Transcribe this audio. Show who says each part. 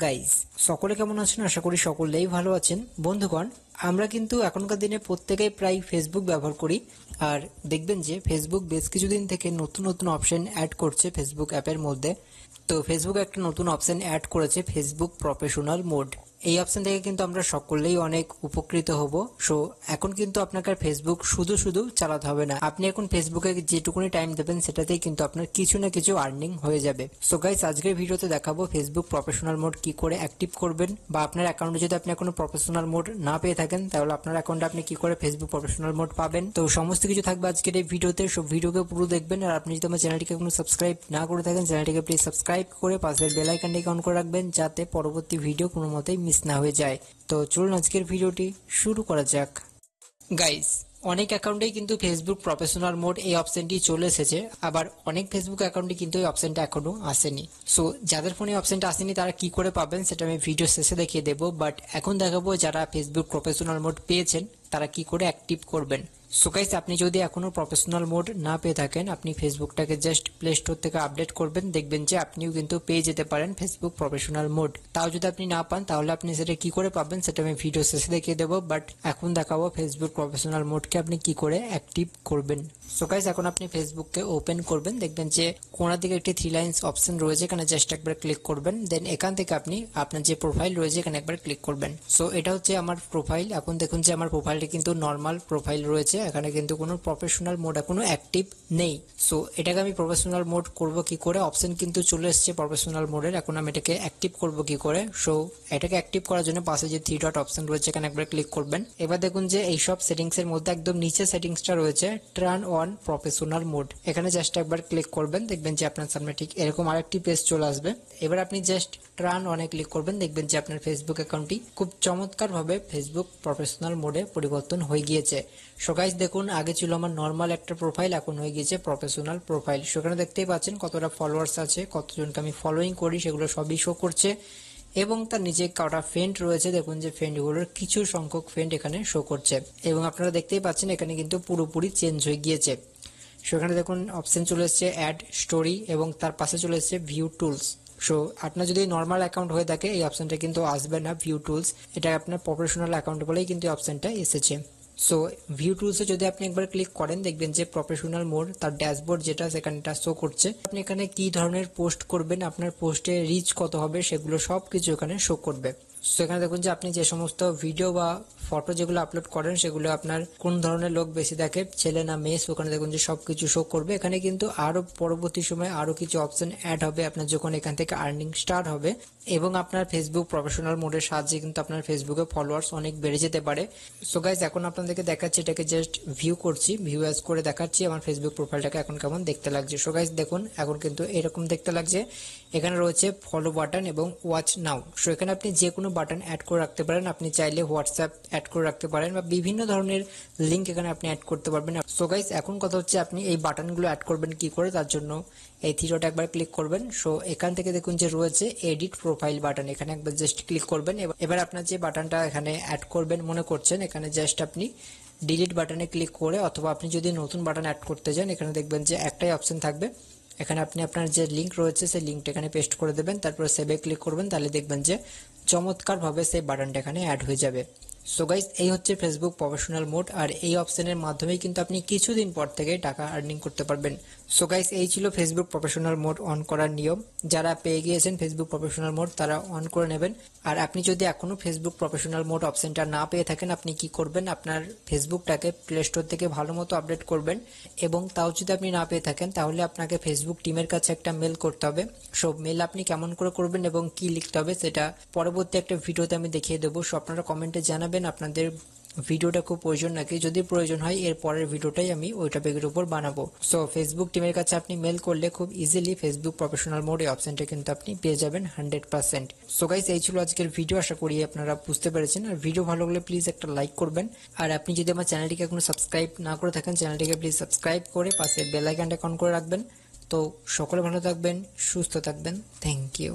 Speaker 1: Guys, সকলে কেমন আছেন? আশা করি সকলেই ভালো আছেন। বন্ধুগণ, আমরা কিন্তু এখনকার দিনে প্রত্যেকেই প্রায় ফেসবুক ব্যবহার করি। আর দেখবেন যে ফেসবুক বেশ কিছুদিন থেকে নতুন নতুন অপশন অ্যাড করছে ফেসবুক অ্যাপের মধ্যে। তো ফেসবুক একটা নতুন অপশন অ্যাড করেছে, ফেসবুক প্রফেশনাল মোড। এই অপশন থেকে কিন্তু আমরা সকলেই অনেক উপকৃত হব। সো এখন কিন্তু আপনাকে আর ফেসবুক শুধু শুধু চালাতে হবে না। আপনি এখন ফেসবুকে যেটুকুনি টাইম দেবেন সেটাতেই কিন্তু আপনার কিছু না কিছু আর্নিং হয়ে যাবে। সো গাইস, আজকের ভিডিওতে দেখাবো ফেসবুক প্রফেশনাল মোড কি করে অ্যাক্টিভ করবেন, বা আপনার অ্যাকাউন্টে যদি আপনি এখনো প্রফেশনাল মোড না পেয়ে থাকেন তাহলে আপনার অ্যাকাউন্টে আপনি কি করে ফেসবুক প্রফেশনাল মোড পাবেন। তো সমস্ত কিছু থাকবে আজকের এই ভিডিওতে। সব ভিডিওকে পুরো দেখবেন। আর আপনি যদি আমার চ্যানেলটিকে এখনো সাবস্ক্রাইব না করে থাকেন, চ্যানেলটিকে প্লিজ সাবস্ক্রাইব করে পাশের বেল আইকনটিকে অন করে রাখবেন, যাতে পরবর্তী ভিডিও কোনো মতেই মিস না হয়ে যায়। তো চলুন আজকের ভিডিওটি শুরু করা যাক। গাইস, অনেক অ্যাকাউন্টেই কিন্তু ফেসবুক প্রফেশনাল মোড এই অপশনটি চলে এসেছে, আবার অনেক ফেসবুক অ্যাকাউন্টে কিন্তু এই অপশনটা এখনো আসেনি। সো যাদের ফোনে অপশনটা আসেনি তারা কি করে পাবেন সেটা আমি ভিডিও শেষে দেখিয়ে দেবো। বাট এখন দেখাবো যারা ফেসবুক প্রফেশনাল মোড পেয়েছেন তারা কি করে অ্যাক্টিভ করবেন। সো গাইস, আপনি যদি এখনো প্রফেশনাল মোড না পেয়ে থাকেন, আপনি ফেসবুকটাকে জাস্ট প্লে স্টোর থেকে আপডেট করবেন, দেখবেন যে আপনিও কিন্তু পেয়ে যেতে পারেন ফেসবুক প্রফেশনাল মোড। তাও যদি আপনি না পান তাহলে আপনি সেটা কি করে পাবেন সেটা আমি ভিডিও শেষে দেখিয়ে দেবো। বাট এখন দেখাবো ফেসবুক প্রফেশনাল মোডকে আপনি কি করে অ্যাক্টিভ করবেন। সো গাইস, এখন আপনি ফেসবুককে ওপেন করবেন, দেখবেন যে কোণার দিকে একটি 3 লাইন্স অপশন রয়েছে, এখানে জাস্ট একবার ক্লিক করবেন। দেন এখান থেকে আপনি আপনার যে প্রোফাইল রয়েছে এখানে একবার ক্লিক করবেন। সো এটা হচ্ছে আমার প্রোফাইল। এখন দেখুন যে আমার প্রোফাইলটি কিন্তু নর্মাল প্রোফাইল রয়েছে, এখানে কিন্তু কোনো প্রফেশনাল মোড এখনো অ্যাক্টিভ নেই। সো এটাকে আমি প্রফেশনাল মোড করব কি করে, অপশন কিন্তু চলে এসেছে প্রফেশনাল মোডের। এখন আমি এটাকে অ্যাক্টিভ করব কি করে। সো এটাকে অ্যাক্টিভ করার জন্য পাশে যে 3 ডট অপশন রয়েছে এখানে একবার ক্লিক করবেন। এবার দেখুন যে এই সব সেটিংস এর মধ্যে একদম নিচে সেটিংসটা রয়েছে টার্ন অন প্রফেশনাল মোড, এখানে জাস্ট একবার ক্লিক করবেন, দেখবেন যে আপনার সামনে ঠিক এরকম আরেকটি পেজ চলে আসবে। এবার আপনি জাস্ট টার্ন অনে ক্লিক করবেন, দেখবেন যে আপনার ফেসবুক অ্যাকাউন্টটি খুব চমৎকার ভাবে ফেসবুক প্রফেশনাল মোডে পরিবর্তন হয়ে গিয়েছে। সো গাইস, দেখুন আগে ছিল আমার নর্মাল একটা প্রোফাইল, এখন হয়ে গিয়েছে প্রফেশনাল প্রোফাইল। সেখানে দেখতেই পাচ্ছেন কতটা ফলোয়ার্স আছে, কতজনকে আমি ফলোইং করি সেগুলো সবই শো করছে, এবং তার নিচে কটা ফ্রেন্ড রয়েছে, দেখুন যে ফ্রেন্ডগুলোর কিছু সংখ্যক ফ্রেন্ড এখানে শো করছে। এবং আপনারা দেখতেই পাচ্ছেন এখানে কিন্তু পুরোপুরি চেঞ্জ হয়ে গিয়েছে। সেখানে দেখুন অপশন চলে এসেছে অ্যাড স্টোরি, এবং তার পাশে চলে এসেছে ভিউ টুলস। সো আপনার যদি নর্মাল অ্যাকাউন্ট হয়ে থাকে এই অপশনটা কিন্তু আসবে না, ভিউ টুলস। এটা আপনার প্রফেশনাল অ্যাকাউন্ট বলেই কিন্তু অপশনটা এসেছে। সো ভিউ টুলসে যদি আপনি একবার ক্লিক করেন, দেখবেন যে প্রফেশনাল মোড তার ড্যাশবোর্ড যেটা সেখানটা শো করছে। আপনি এখানে কি ধরনের পোস্ট করবেন, আপনার পোস্টে রিচ কত হবে সেগুলো সবকিছু এখানে শো করবে। সো এখানে দেখুন যে আপনি যে সমস্ত ভিডিও বা ফটো যেগুলো আপলোড করেন সেগুলো আপনার কোন ধরনের লোক বেশি দেখে, ছেলে না মেয়ে, ওখানে দেখুন যে সবকিছু শো করবে। এখানে কিন্তু আরো পরবর্তী সময় আরো কিছু অপশন অ্যাড হবে আপনার যখন এখান থেকে আর্নিং স্টার্ট হবে, এবং আপনার ফেসবুক প্রফেশনাল মোডের সাহায্যে কিন্তু আপনার ফেসবুকে ফলোয়ার্স অনেক বেড়ে যেতে পারে। সো গাইস, এখন আপনাদেরকে দেখাচ্ছি, এটাকে জাস্ট ভিউ করছি, ভিউ অ্যাজ করে দেখাচ্ছি আমার ফেসবুক প্রোফাইলটাকে এখন কেমন দেখতে লাগছে। সো গাইস, দেখুন এখন কিন্তু এরকম দেখতে লাগছে। এখানে রয়েছে ফলো বাটন এবং ওয়াচ নাও। সো এখানে আপনি যে কোনো বাটন অ্যাড করে রাখতে পারেন, আপনি চাইলে হোয়াটসঅ্যাপ অ্যাড করে রাখতে পারেন, বা বিভিন্ন ধরনের লিঙ্ক এখানে আপনি অ্যাড করতে পারবেন। সো গাইস, এখন কথা হচ্ছে আপনি এই বাটনগুলো অ্যাড করবেন কি করে, তার জন্য এই থ্রিডট একবার ক্লিক করবেন। সো এখান থেকে দেখুন যে রয়েছে এডিট প্রোফাইল বাটন, এখানে একবার জাস্ট ক্লিক করবেন। এবার আপনার যে বাটনটা এখানে অ্যাড করবেন মনে করছেন, এখানে জাস্ট আপনি ডিলিট বাটনে ক্লিক করে, অথবা আপনি যদি নতুন বাটন অ্যাড করতে চান এখানে দেখবেন যে একটাই অপশন থাকবে, এখানে আপনি আপনার যে লিঙ্ক রয়েছে সেই লিঙ্কটা এখানে পেস্ট করে দেবেন, তারপর সেভে ক্লিক করবেন, তাহলে দেখবেন যে চমৎকার ভাবে সেই বাটনটা এখানে অ্যাড হয়ে যাবে। সো গাইস, এই হচ্ছে ফেসবুক প্রফেশনাল মোড, আর এই অপশনের মাধ্যমেই কিন্তু আপনি কিছুদিন পর থেকে টাকা আর্নিং করতে পারবেন। সো গাইস, এই ছিল ফেসবুক প্রফেশনাল মোড অন করার নিয়ম। যারা পেয়ে গিয়েছেন ফেসবুক প্রফেশনাল মোড তারা অন করে নেবেন। আর আপনি যদি এখনো ফেসবুক প্রফেশনাল মোড অপশনটা না পেয়ে থাকেন, আপনি কি করবেন, আপনার ফেসবুকটাকে প্লে স্টোর থেকে ভালো মতো আপডেট করবেন, এবং তাও যদি আপনি না পেয়ে থাকেন তাহলে আপনাকে ফেসবুক টিমের কাছে একটা মেল করতে হবে। সো মেল আপনি কেমন করে করবেন এবং কি লিখতে হবে সেটা পরবর্তী একটা ভিডিওতে আমি দেখিয়ে দেবো। সো আপনারা কমেন্টে জানাবেন আপনাদের ভিডিওটা খুব প্রয়োজন নাকি, যদি প্রয়োজন হয় এর পরের ভিডিওটাই আমি ওই টপিকের উপর বানাবো। সো ফেসবুক টিমের কাছে আপনি মেল করলে খুব ইজিলি ফেসবুক প্রফেশনাল মোড এই অপশনটা কিন্তু আপনি পেয়ে যাবেন 100%। সো গাইস, এই ছিল আজকের ভিডিও, আশা করি আপনারা বুঝতে পেরেছেন। আর ভিডিও ভালো লাগলে প্লিজ একটা লাইক করবেন, আর আপনি যদি আমার চ্যানেলটিকে এখনো সাবস্ক্রাইব না করে থাকেন চ্যানেলটিকে প্লিজ সাবস্ক্রাইব করে পাশে বেল আইকনটা অন করে রাখবেন। তো সকলে ভালো থাকবেন, সুস্থ থাকবেন, থ্যাংক ইউ।